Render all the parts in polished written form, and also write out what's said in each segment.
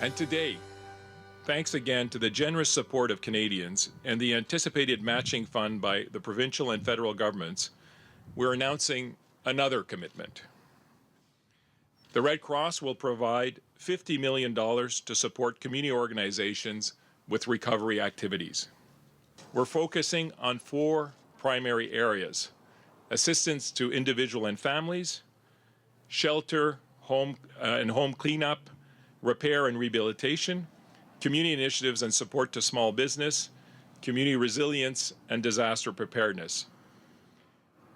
And today, thanks again to the generous support of Canadians and the anticipated matching fund by the provincial and federal governments, we're announcing another commitment. The Red Cross will provide $50 million to support community organizations with recovery activities. We're focusing on 4 primary areas: assistance to individual and families, shelter, home cleanup, repair and rehabilitation, community initiatives and support to small business, community resilience, and disaster preparedness.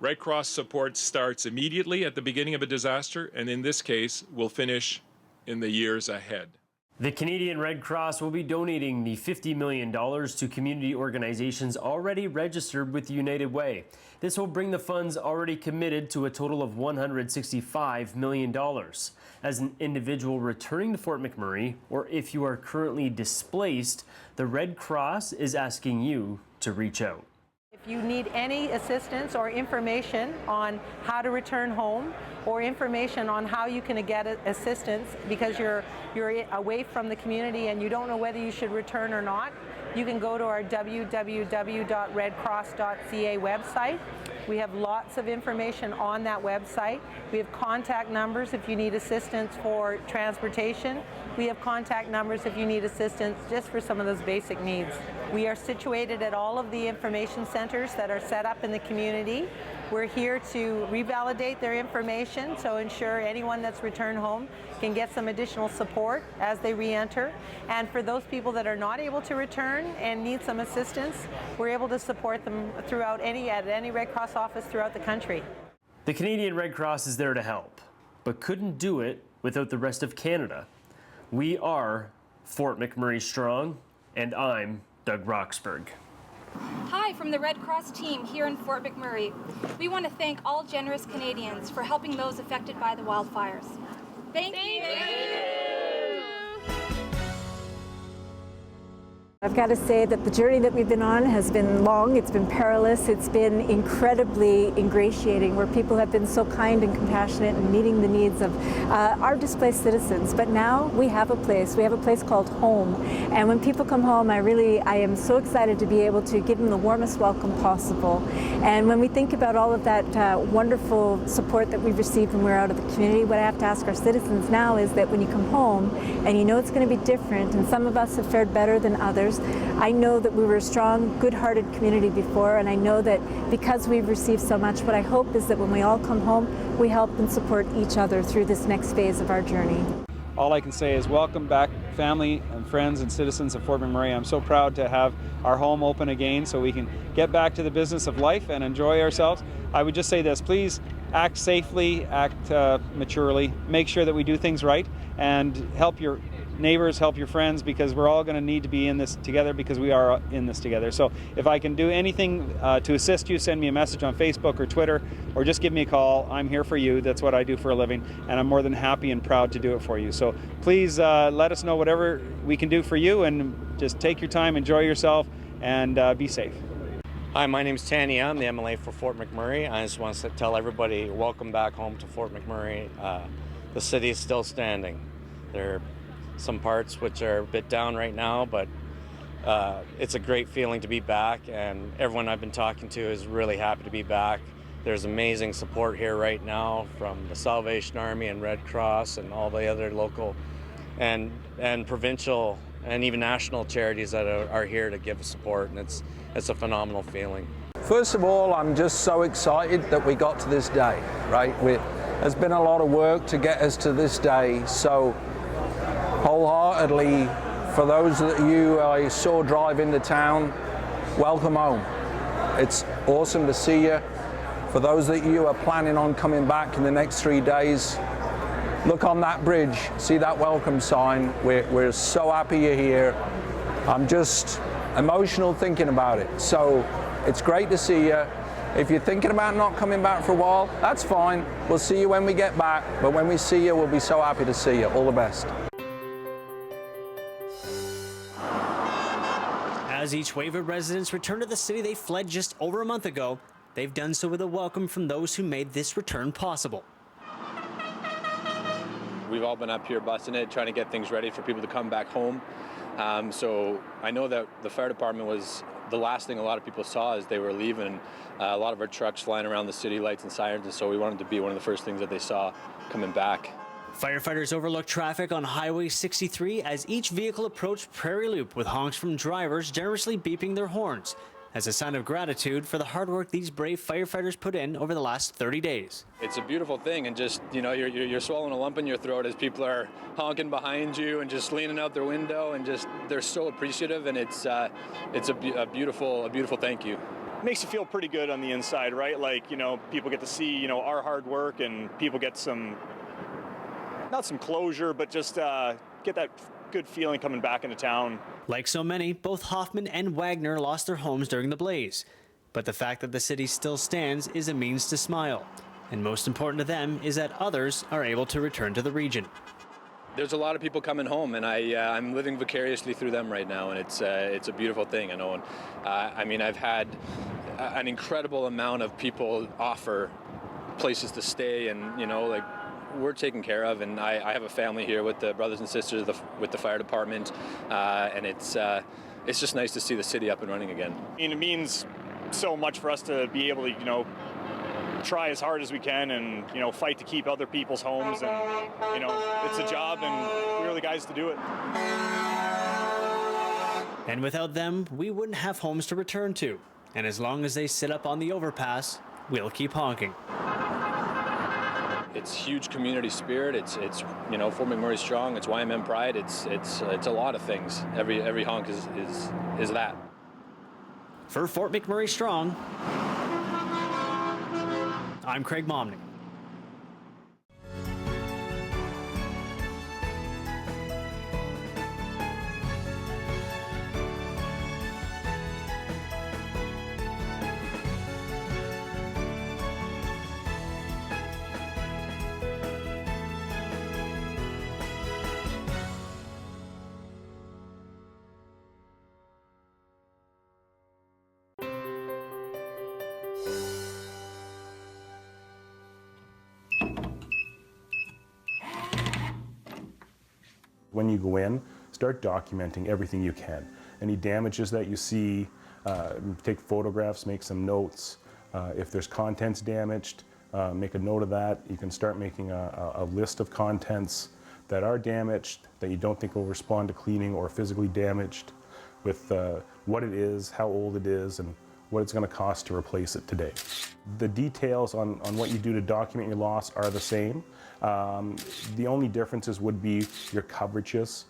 Red Cross support starts immediately at the beginning of a disaster, and in this case, will finish in the years ahead. The Canadian Red Cross will be donating the $50 million to community organizations already registered with United Way. This will bring the funds already committed to a total of $165 million. As an individual returning to Fort McMurray, or if you are currently displaced, the Red Cross is asking you to reach out. If you need any assistance or information on how to return home, or information on how you can get assistance because you're away from the community and you don't know whether you should return or not, you can go to our www.redcross.ca website. We have lots of information on that website. We have contact numbers if you need assistance for transportation. We have contact numbers if you need assistance just for some of those basic needs. We are situated at all of the information centers that are set up in the community. We're here to revalidate their information, so ensure anyone that's returned home can get some additional support as they re-enter. And for those people that are not able to return and need some assistance, we're able to support them throughout at any Red Cross office throughout the country. The Canadian Red Cross is there to help, but couldn't do it without the rest of Canada. We are Fort McMurray Strong, and I'm Doug Roxburgh. Hi from the Red Cross team here in Fort McMurray. We want to thank all generous Canadians for helping those affected by the wildfires. Thank you. I've got to say that the journey that we've been on has been long, it's been perilous, it's been incredibly ingratiating, where people have been so kind and compassionate and meeting the needs of our displaced citizens. But now we have a place called home. And when people come home, I am so excited to be able to give them the warmest welcome possible. And when we think about all of that wonderful support that we've received when we're out of the community, what I have to ask our citizens now is that when you come home and you know it's going to be different, and some of us have fared better than others, I know that we were a strong, good-hearted community before, and I know that because we've received so much, what I hope is that when we all come home, we help and support each other through this next phase of our journey. All I can say is welcome back, family and friends and citizens of Fort McMurray. I'm so proud to have our home open again so we can get back to the business of life and enjoy ourselves. I would just say this, please act safely, act maturely, make sure that we do things right, and help your neighbors, help your friends, because we're all going to need to be in this together, because we are in this together. So if I can do anything to assist you, send me a message on Facebook or Twitter, or just give me a call. I'm here for you. That's what I do for a living, and I'm more than happy and proud to do it for you. So please let us know whatever we can do for you, and just take your time, enjoy yourself, and be safe. Hi, my name's Tanya. I'm the MLA for Fort McMurray. I just want to tell everybody, welcome back home to Fort McMurray. The city is still standing. There are some parts which are a bit down right now, but it's a great feeling to be back, and everyone I've been talking to is really happy to be back. There's amazing support here right now from the Salvation Army and Red Cross and all the other local and provincial and even national charities that are here to give us support, and it's a phenomenal feeling. First of all, I'm just so excited that we got to this day, right? There's been a lot of work to get us to this day, so wholeheartedly, for those that I saw drive into town, welcome home. It's awesome to see you. For those that you are planning on coming back in the next 3 days, look on that bridge, see that welcome sign. We're so happy you're here. I'm just emotional thinking about it. So it's great to see you. If you're thinking about not coming back for a while, that's fine. We'll see you when we get back. But when we see you, we'll be so happy to see you. All the best. As each wave of residents return to the city they fled just over a month ago, they've done so with a welcome from those who made this return possible. we've all been up here busting it, trying to get things ready for people to come back home. So I know that the fire department was the last thing a lot of people saw as they were leaving. A lot of our trucks flying around the city, lights and sirens, and so we wanted to be one of the first things that they saw coming back. Firefighters overlooked traffic on Highway 63 as each vehicle approached Prairie Loop, with honks from drivers generously beeping their horns as a sign of gratitude for the hard work these brave firefighters put in over the last 30 days. It's a beautiful thing, and just, you know, you're swallowing a lump in your throat as people are honking behind you and just leaning out their window, and just they're so appreciative, and it's a beautiful thank you. Makes you feel pretty good on the inside, right? Like, you know, people get to see, you know, our hard work, and people get some, not some closure, but just get that good feeling coming back into town. Like so many, both Hoffman and Wagner lost their homes during the blaze. But the fact that the city still stands is a means to smile. And most important to them is that others are able to return to the region. There's a lot of people coming home, and I'm living vicariously through them right now, and it's a beautiful thing, I know. And I mean, I've had an incredible amount of people offer places to stay, and, you know, like, we're taken care of, and I have a family here with the brothers and sisters with the fire department, and it's just nice to see the city up and running again. I mean, it means so much for us to be able to, you know, try as hard as we can and, you know, fight to keep other people's homes, and, you know, it's a job, and we're the guys to do it. And without them, we wouldn't have homes to return to. And as long as they sit up on the overpass, we'll keep honking. It's huge community spirit. It's you know, Fort McMurray strong. It's YMM pride. It's a lot of things. Every honk is that. For Fort McMurray Strong, I'm Craig Momney. When you go in, start documenting everything you can. Any damages that you see, take photographs, make some notes. If there's contents damaged, make a note of that. You can start making a list of contents that are damaged, that you don't think will respond to cleaning, or physically damaged, with what it is, how old it is, and what it's going to cost to replace it today. The details on what you do to document your loss are the same. The only differences would be your coverages,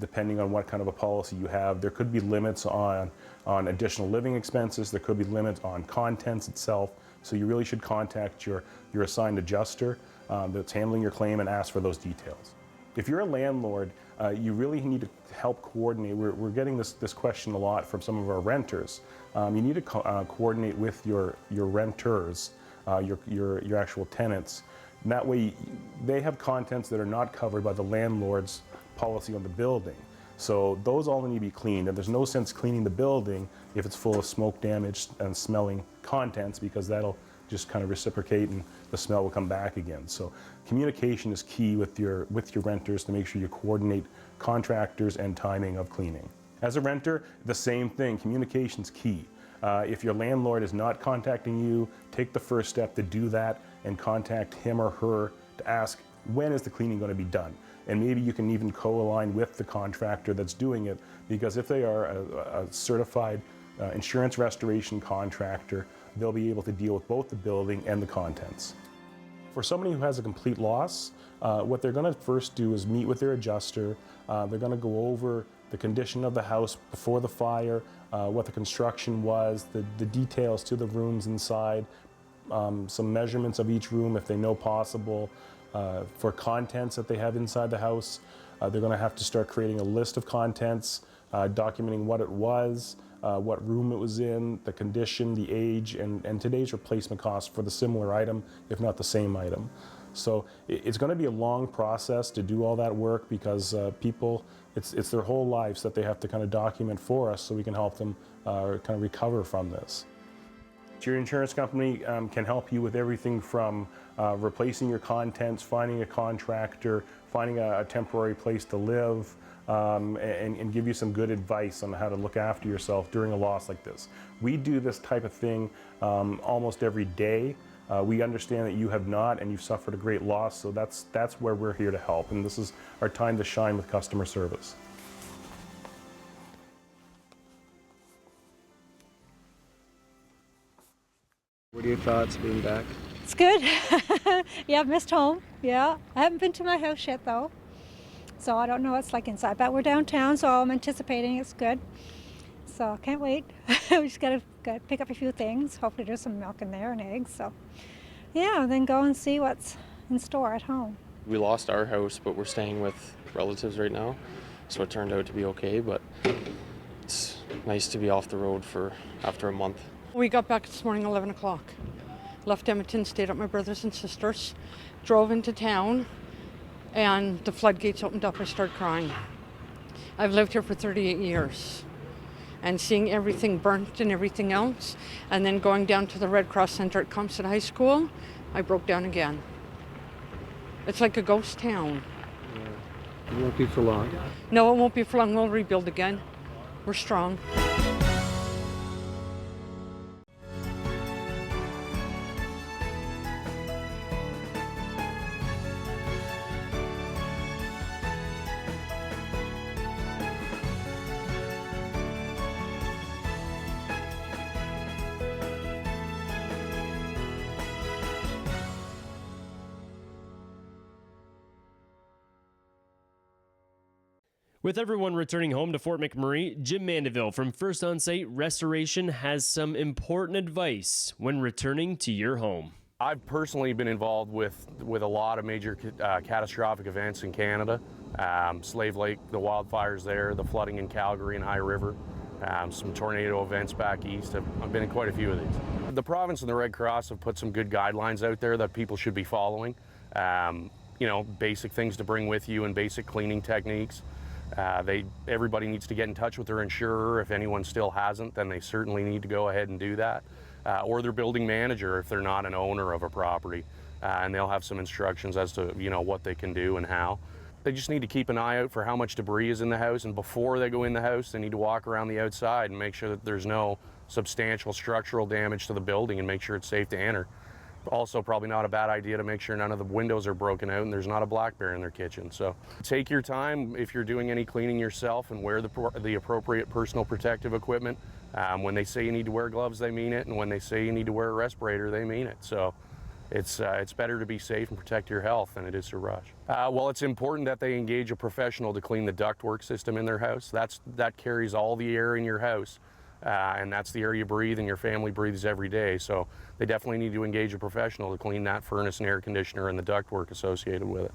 depending on what kind of a policy you have. There could be limits on additional living expenses. There could be limits on contents itself. So you really should contact your assigned adjuster that's handling your claim and ask for those details. If you're a landlord, you really need to help coordinate. We're getting this question a lot from some of our renters. You need to coordinate with your renters, your actual tenants. And that way, they have contents that are not covered by the landlord's policy on the building. So those all need to be cleaned, and there's no sense cleaning the building if it's full of smoke damage and smelling contents, because that'll just kind of reciprocate and the smell will come back again. So communication is key with your renters to make sure you coordinate contractors and timing of cleaning. As a renter, the same thing, communication's key. If your landlord is not contacting you, take the first step to do that and contact him or her to ask, when is the cleaning going to be done? And maybe you can even co-align with the contractor that's doing it, because if they are a certified insurance restoration contractor, they'll be able to deal with both the building and the contents. For somebody who has a complete loss, what they're going to first do is meet with their adjuster. They're going to go over the condition of the house before the fire, what the construction was, the details to the rooms inside, some measurements of each room if they know possible. For contents that they have inside the house, they're going to have to start creating a list of contents, documenting what it was, what room it was in, the condition, the age, and today's replacement cost for the similar item, if not the same item. So it's going to be a long process to do all that work, because people, it's their whole lives that they have to kind of document for us, so we can help them kind of recover from this. Your insurance company can help you with everything from replacing your contents, finding a contractor, finding a temporary place to live, and give you some good advice on how to look after yourself during a loss like this. We do this type of thing almost every day. We understand that you have not, and you've suffered a great loss, so that's where we're here to help, and this is our time to shine with customer service. What are your thoughts being back? It's good. Yeah, I've missed home. Yeah, I haven't been to my house yet though, so I don't know what it's like inside. But we're downtown, so I'm anticipating it's good. So I can't wait. We just gotta pick up a few things. Hopefully there's some milk in there and eggs. So yeah, then go and see what's in store at home. We lost our house, but we're staying with relatives right now, so it turned out to be okay. But it's nice to be off the road after a month. We got back this morning 11 o'clock. Left Edmonton, stayed at my brother's and sisters, drove into town, and the floodgates opened up. I started crying. I've lived here for 38 years, and seeing everything burnt and everything else, and then going down to the Red Cross Center at Comsted High School, I broke down again. It's like a ghost town. Yeah. It won't be for long. No, it won't be for long. We'll rebuild again. We're strong. With everyone returning home to Fort McMurray, Jim Mandeville from First Onsite Restoration has some important advice when returning to your home. I've personally been involved with a lot of major catastrophic events in Canada. Slave Lake, the wildfires there, the flooding in Calgary and High River, some tornado events back east. I've been in quite a few of these. The province and the Red Cross have put some good guidelines out there that people should be following. You know, basic things to bring with you and basic cleaning techniques. Everybody needs to get in touch with their insurer. If anyone still hasn't, then they certainly need to go ahead and do that. Or their building manager if they're not an owner of a property. And they'll have some instructions as to, you know, what they can do and how. They just need to keep an eye out for how much debris is in the house, and before they go in the house, they need to walk around the outside and make sure that there's no substantial structural damage to the building and make sure it's safe to enter. Also, probably not a bad idea to make sure none of the windows are broken out and there's not a black bear in their kitchen. So take your time if you're doing any cleaning yourself, and wear the appropriate personal protective equipment. When they say you need to wear gloves, they mean it, and when they say you need to wear a respirator, they mean it. So it's better to be safe and protect your health than it is to rush. Well, it's important that they engage a professional to clean the ductwork system in their house. That carries all the air in your house. And that's the air you breathe and your family breathes every day. So they definitely need to engage a professional to clean that furnace and air conditioner and the ductwork associated with it.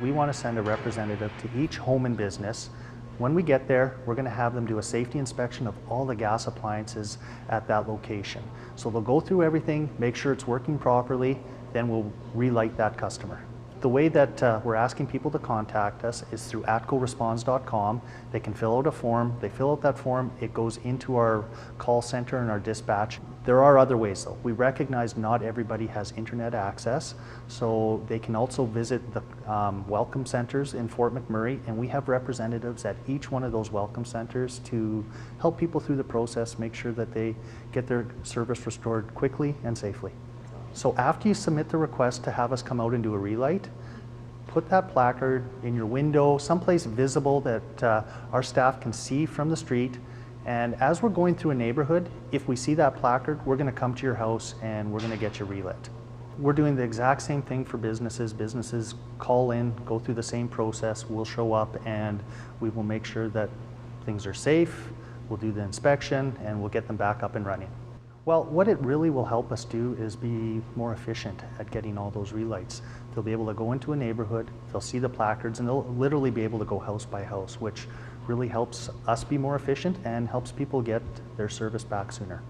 We want to send a representative to each home and business. When we get there, we're going to have them do a safety inspection of all the gas appliances at that location. So they'll go through everything, make sure it's working properly, then we'll relight that customer. The way that we're asking people to contact us is through atcoresponds.com. They can fill out a form. They fill out that form. It goes into our call center and our dispatch. There are other ways though. We recognize not everybody has internet access, so they can also visit the welcome centers in Fort McMurray, and we have representatives at each one of those welcome centers to help people through the process, make sure that they get their service restored quickly and safely. So after you submit the request to have us come out and do a relight, put that placard in your window, someplace visible that our staff can see from the street. And as we're going through a neighborhood, if we see that placard, we're going to come to your house and we're going to get you relit. We're doing the exact same thing for businesses. Businesses call in, go through the same process. We'll show up and we will make sure that things are safe. We'll do the inspection and we'll get them back up and running. Well, what it really will help us do is be more efficient at getting all those relights. They'll be able to go into a neighborhood, they'll see the placards, and they'll literally be able to go house by house, which really helps us be more efficient and helps people get their service back sooner.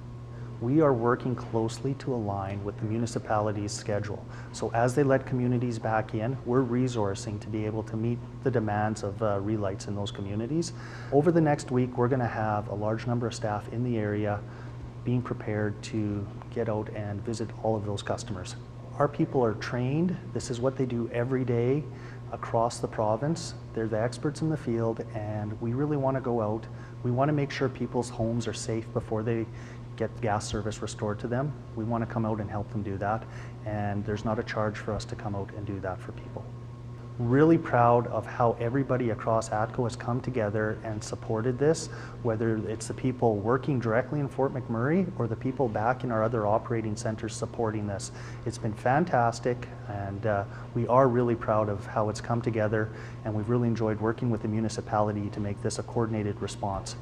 We are working closely to align with the municipality's schedule. So as they let communities back in, we're resourcing to be able to meet the demands of relights in those communities. Over the next week, we're going to have a large number of staff in the area being prepared to get out and visit all of those customers. Our people are trained. This is what they do every day across the province. They're the experts in the field, and we really want to go out. We want to make sure people's homes are safe before they get gas service restored to them. We want to come out and help them do that, and there's not a charge for us to come out and do that for people. Really proud of how everybody across ATCO has come together and supported this, whether it's the people working directly in Fort McMurray or the people back in our other operating centers supporting this. It's been fantastic, and we are really proud of how it's come together, and we've really enjoyed working with the municipality to make this a coordinated response.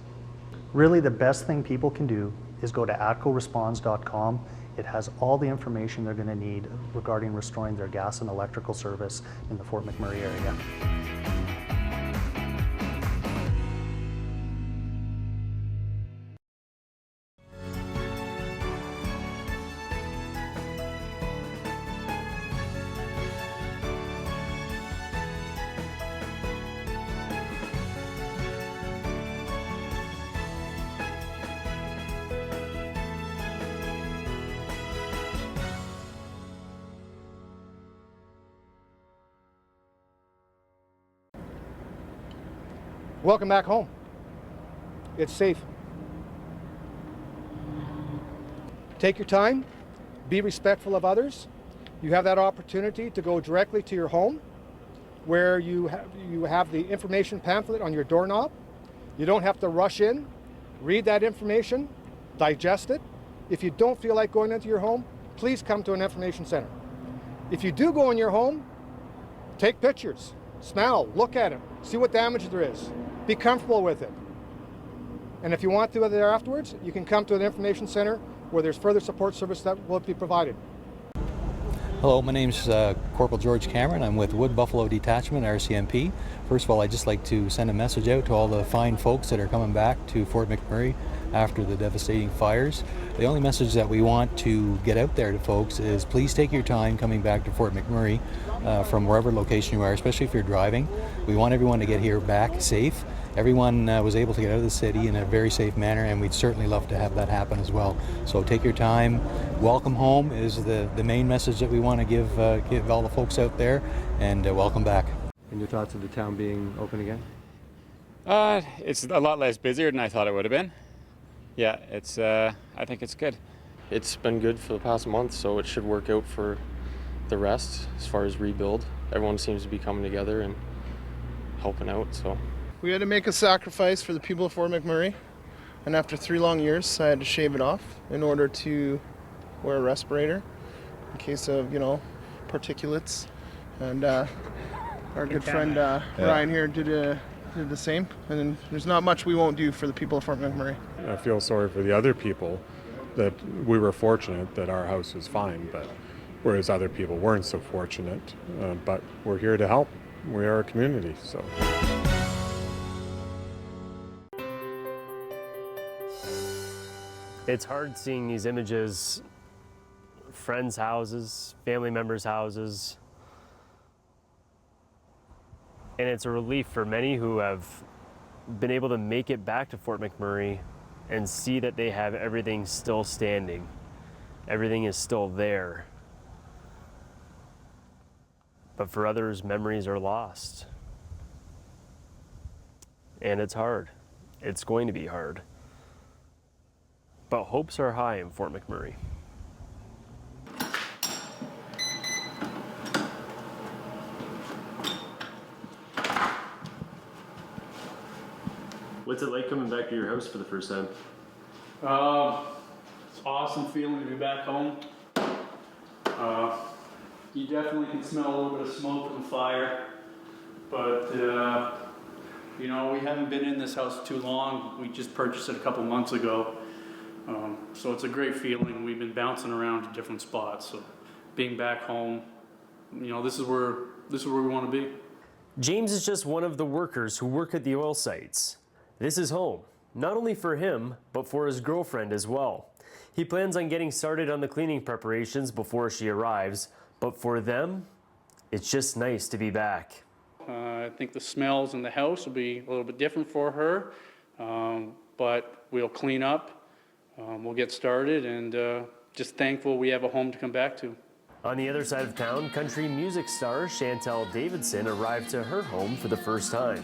Really, the best thing people can do is go to atcoresponds.com. It has all the information they're going to need regarding restoring their gas and electrical service in the Fort McMurray area. Welcome back home. It's safe. Take your time, be respectful of others. You have that opportunity to go directly to your home where you have the information pamphlet on your doorknob. You don't have to rush in, read that information, digest it. If you don't feel like going into your home, please come to an information center. If you do go in your home, take pictures, smell, look at it, see what damage there is. Be comfortable with it. And if you want to there afterwards, you can come to an information center where there's further support service that will be provided. Hello, my name's Corporal George Cameron. I'm with Wood Buffalo Detachment, RCMP. First of all, I'd just like to send a message out to all the fine folks that are coming back to Fort McMurray after the devastating fires. The only message that we want to get out there to folks is please take your time coming back to Fort McMurray from wherever location you are, especially if you're driving. We want everyone to get here back safe. Everyone was able to get out of the city in a very safe manner, and we'd certainly love to have that happen as well. So take your time. Welcome home is the main message that we want to give all the folks out there, and welcome back. And your thoughts of the town being open again? It's a lot less busier than I thought it would have been. Yeah, it's. I think it's good. It's been good for the past month, so it should work out for the rest as far as rebuild. Everyone seems to be coming together and helping out, so. We had to make a sacrifice for the people of Fort McMurray, and after 3 long years, I had to shave it off in order to wear a respirator in case of, particulates. And our good friend Ryan here did the same. And there's not much we won't do for the people of Fort McMurray. I feel sorry for the other people that we were fortunate that our house was fine, but whereas other people weren't so fortunate. But we're here to help. We are a community, so. It's hard seeing these images, friends' houses, family members' houses, and it's a relief for many who have been able to make it back to Fort McMurray and see that they have everything still standing. Everything is still there. But for others, memories are lost. And it's hard. It's going to be hard. But hopes are high in Fort McMurray. What's it like coming back to your house for the first time? It's an awesome feeling to be back home. You definitely can smell a little bit of smoke from the fire, but we haven't been in this house too long. We just purchased it a couple months ago. So it's a great feeling. We've been bouncing around to different spots. So being back home, this is where we want to be. James is just one of the workers who work at the oil sites. This is home, not only for him, but for his girlfriend as well. He plans on getting started on the cleaning preparations before she arrives, but for them, it's just nice to be back. I think the smells in the house will be a little bit different for her, but we'll clean up. We'll get started, and just thankful we have a home to come back to. On the other side of town, country music star Chantel Davidson arrived to her home for the first time.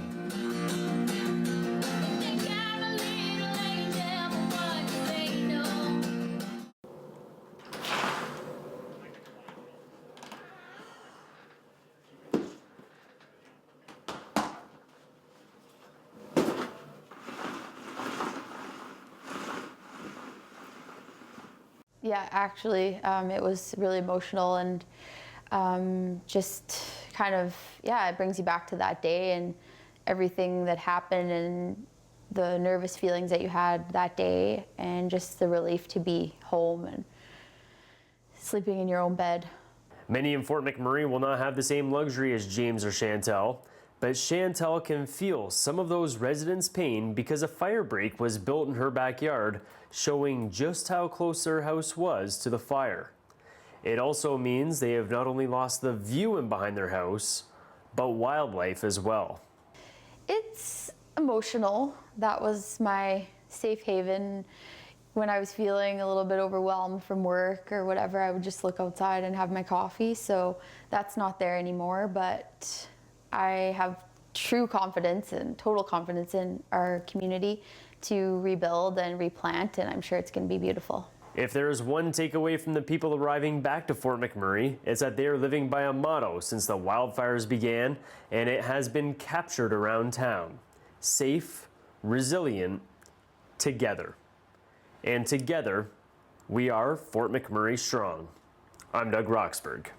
Yeah, actually, it was really emotional and just kind of, yeah, it brings you back to that day and everything that happened and the nervous feelings that you had that day and just the relief to be home and sleeping in your own bed. Many in Fort McMurray will not have the same luxury as James or Chantel, but Chantel can feel some of those residents' pain because a fire break was built in her backyard, showing just how close their house was to the fire. It also means they have not only lost the view in behind their house, but wildlife as well. It's emotional. That was my safe haven. When I was feeling a little bit overwhelmed from work or whatever, I would just look outside and have my coffee. So that's not there anymore, but I have true confidence and total confidence in our community to rebuild and replant, and I'm sure it's going to be beautiful. If there is one takeaway from the people arriving back to Fort McMurray, it's that they are living by a motto since the wildfires began, and it has been captured around town. Safe, resilient, together. And together, we are Fort McMurray strong. I'm Doug Roxburgh.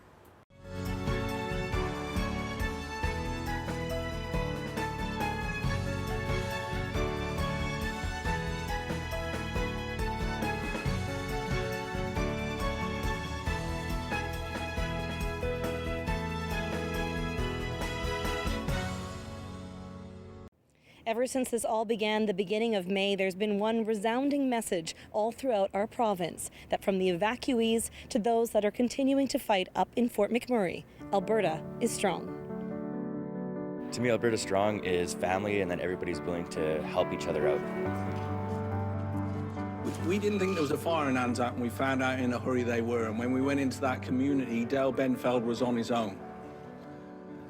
Ever since this all began the beginning of May, there's been one resounding message all throughout our province, that from the evacuees to those that are continuing to fight up in Fort McMurray, Alberta is strong. To me, Alberta strong is family, and then everybody's willing to help each other out. We didn't think there was a fire in Anzac, and we found out in a hurry they were. And when we went into that community, Dale Benfeld was on his own.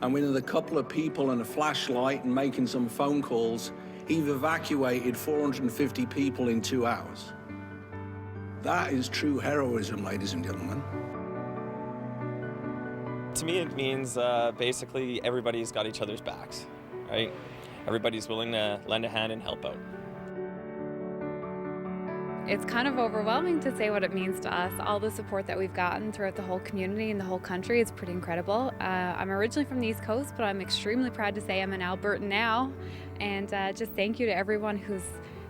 And with a couple of people and a flashlight and making some phone calls, he've evacuated 450 people in 2 hours. That is true heroism, ladies and gentlemen. To me, it means basically everybody's got each other's backs, right? Everybody's willing to lend a hand and help out. It's kind of overwhelming to say what it means to us. All the support that we've gotten throughout the whole community and the whole country is pretty incredible. I'm originally from the East Coast, but I'm extremely proud to say I'm an Albertan now. And just thank you to everyone who's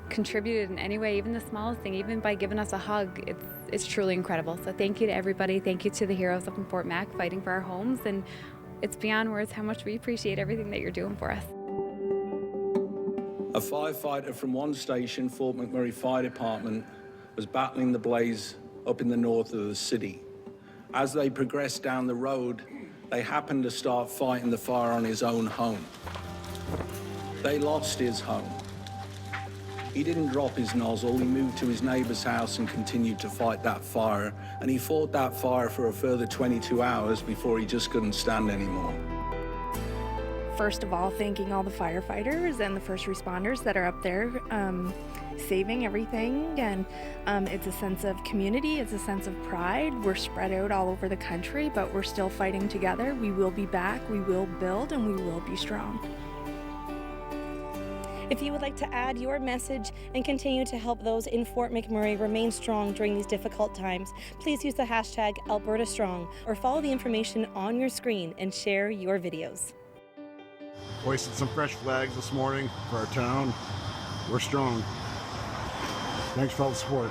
contributed in any way, even the smallest thing, even by giving us a hug. It's truly incredible. So thank you to everybody. Thank you to the heroes up in Fort Mac fighting for our homes. And it's beyond words how much we appreciate everything that you're doing for us. A firefighter from one station, Fort McMurray Fire Department, was battling the blaze up in the north of the city. As they progressed down the road, they happened to start fighting the fire on his own home. They lost his home. He didn't drop his nozzle. He moved to his neighbor's house and continued to fight that fire. And he fought that fire for a further 22 hours before he just couldn't stand anymore. First of all, thanking all the firefighters and the first responders that are up there saving everything. And it's a sense of community, it's a sense of pride. We're spread out all over the country, but we're still fighting together. We will be back, we will build, and we will be strong. If you would like to add your message and continue to help those in Fort McMurray remain strong during these difficult times, please use the hashtag #AlbertaStrong or follow the information on your screen and share your videos. Hoisted some fresh flags this morning for our town. We're strong. Thanks for all the support.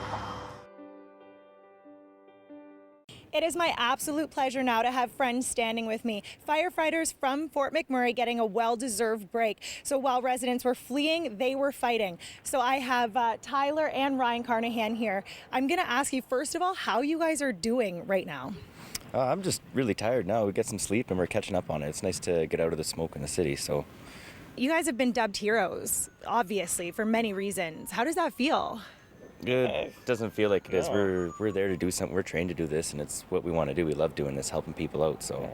It is my absolute pleasure now to have friends standing with me. Firefighters from Fort McMurray getting a well-deserved break. So while residents were fleeing, they were fighting. So I have Tyler and Ryan Carnahan here. I'm gonna ask you, first of all, how you guys are doing right now. I'm just really tired now. We get some sleep and we're catching up on it. It's nice to get out of the smoke in the city, so. You guys have been dubbed heroes, obviously, for many reasons. How does that feel? It doesn't feel like it is. We're there to do something. We're trained to do this, and it's what we want to do. We love doing this, helping people out. So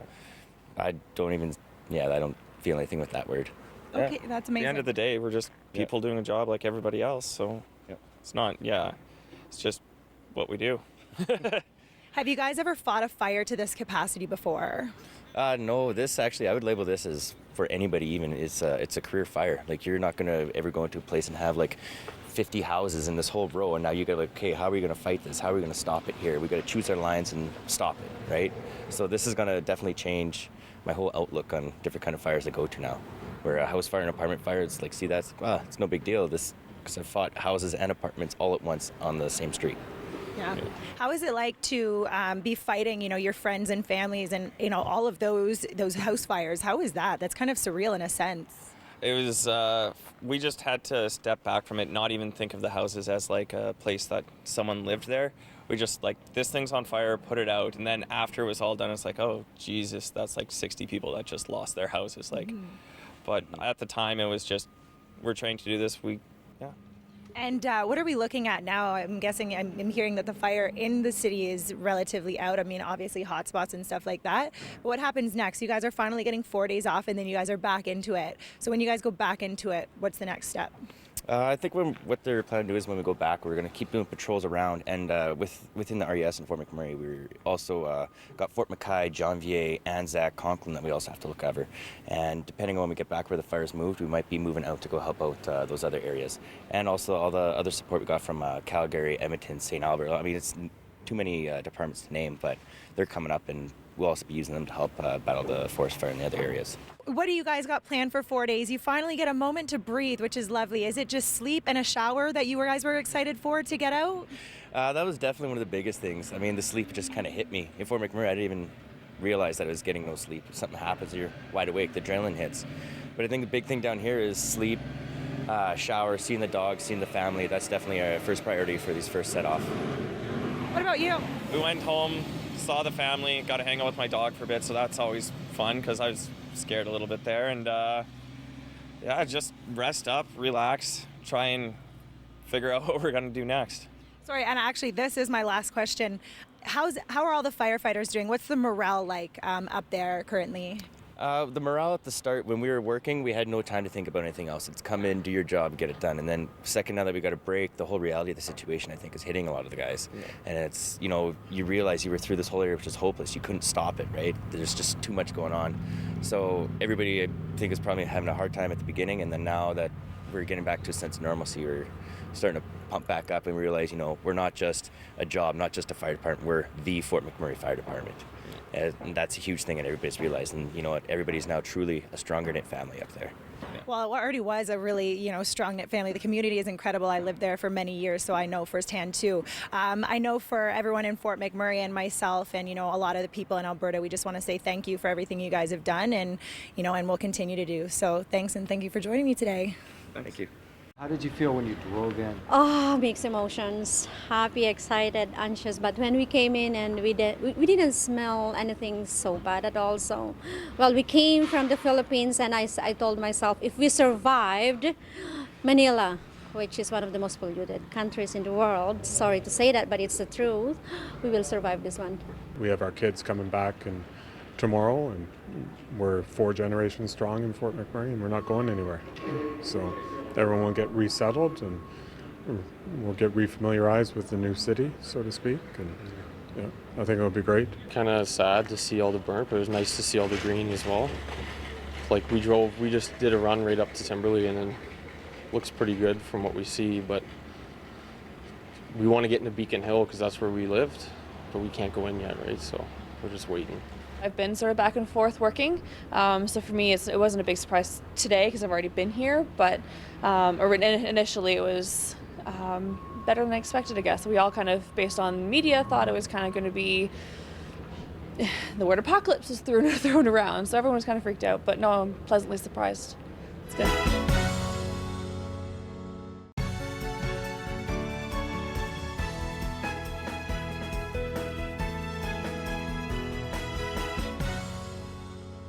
I don't feel anything with that word. Okay, that's amazing. At the end of the day, we're just people doing a job like everybody else. So it's not, it's just what we do. Have you guys ever fought a fire to this capacity before? No, this actually, I would label this as for anybody even. It's a career fire. Like, you're not going to ever go into a place and have like 50 houses in this whole row, and now you got like, okay, how are we going to fight this? How are we going to stop it here? We got to choose our lines and stop it, right? So this is going to definitely change my whole outlook on different kind of fires I go to now. Where a house fire and apartment fire, it's like, see, that's it's no big deal. This, because I've fought houses and apartments all at once on the same street. Yeah. How is it like to be fighting, your friends and families and, all of those house fires? How is that? That's kind of surreal in a sense. It was, we just had to step back from it, not even think of the houses as like a place that someone lived there. We just like, this thing's on fire, put it out. And then after it was all done, it's like, oh, Jesus, that's like 60 people that just lost their houses. Like, but at the time it was just, we're trained to do this. And what are we looking at now? I'm guessing, I'm hearing that the fire in the city is relatively out. I mean, obviously hotspots and stuff like that. But what happens next? You guys are finally getting 4 days off and then you guys are back into it. So when you guys go back into it, what's the next step? I think what they're planning to do is when we go back, we're going to keep doing patrols around, and within the RES in Fort McMurray, we also got Fort McKay, Janvier, Anzac, Conklin that we also have to look over. And depending on when we get back where the fire's moved, we might be moving out to go help out those other areas. And also all the other support we got from Calgary, Edmonton, St. Albert. I mean, it's too many departments to name, but they're coming up, and we'll also be using them to help battle the forest fire in the other areas. What do you guys got planned for 4 days? You finally get a moment to breathe, which is lovely. Is it just sleep and a shower that you guys were excited for to get out? That was definitely one of the biggest things. I mean, the sleep just kind of hit me. In Fort McMurray, I didn't even realize that I was getting no sleep. If something happens, you're wide awake, the adrenaline hits. But I think the big thing down here is sleep, shower, seeing the dogs, seeing the family. That's definitely our first priority for these first set off. What about you? We went home, saw the family, got to hang out with my dog for a bit, so that's always fun because I was scared a little bit there. And just rest up, relax, try and figure out what we're going to do next. Sorry, and actually this is my last question. How are all the firefighters doing? What's the morale like up there currently? The morale at the start, when we were working, we had no time to think about anything else. It's come in, do your job, get it done. And then second, now that we got a break, the whole reality of the situation, I think, is hitting a lot of the guys. Yeah. And it's, you realize you were through this whole area, which is hopeless. You couldn't stop it, right? There's just too much going on. So everybody, I think, is probably having a hard time at the beginning. And then now that we're getting back to a sense of normalcy, we're starting to pump back up and realize, we're not just a job, not just a fire department. We're the Fort McMurray Fire Department. And that's a huge thing, and everybody's realized. And you know what? Everybody's now truly a stronger knit family up there. Well, it already was a really, strong knit family. The community is incredible. I lived there for many years, so I know firsthand too. I know for everyone in Fort McMurray and myself and, a lot of the people in Alberta, we just want to say thank you for everything you guys have done and, and we'll continue to do. So thanks, and thank you for joining me today. Thank you. How did you feel when you drove in? Oh, mixed emotions. Happy, excited, anxious. But when we came in and we didn't smell anything so bad at all. So, we came from the Philippines, and I told myself, if we survived Manila, which is one of the most polluted countries in the world, sorry to say that, but it's the truth, we will survive this one. We have our kids coming back and tomorrow, and we're 4 generations strong in Fort McMurray, and we're not going anywhere. So everyone will get resettled, and we'll get refamiliarized with the new city, so to speak. And I think it'll be great. Kind of sad to see all the burnt, but it was nice to see all the green as well. Like we just did a run right up to Timberley, and then looks pretty good from what we see, but we want to get into Beacon Hill because that's where we lived, but we can't go in yet, right? So we're just waiting. I've been sort of back and forth working, so for me it wasn't a big surprise today because I've already been here, but initially it was better than I expected, I guess. We all kind of, based on media, thought it was kind of going to be, the word apocalypse was thrown around, so everyone was kind of freaked out, but no, I'm pleasantly surprised. It's good.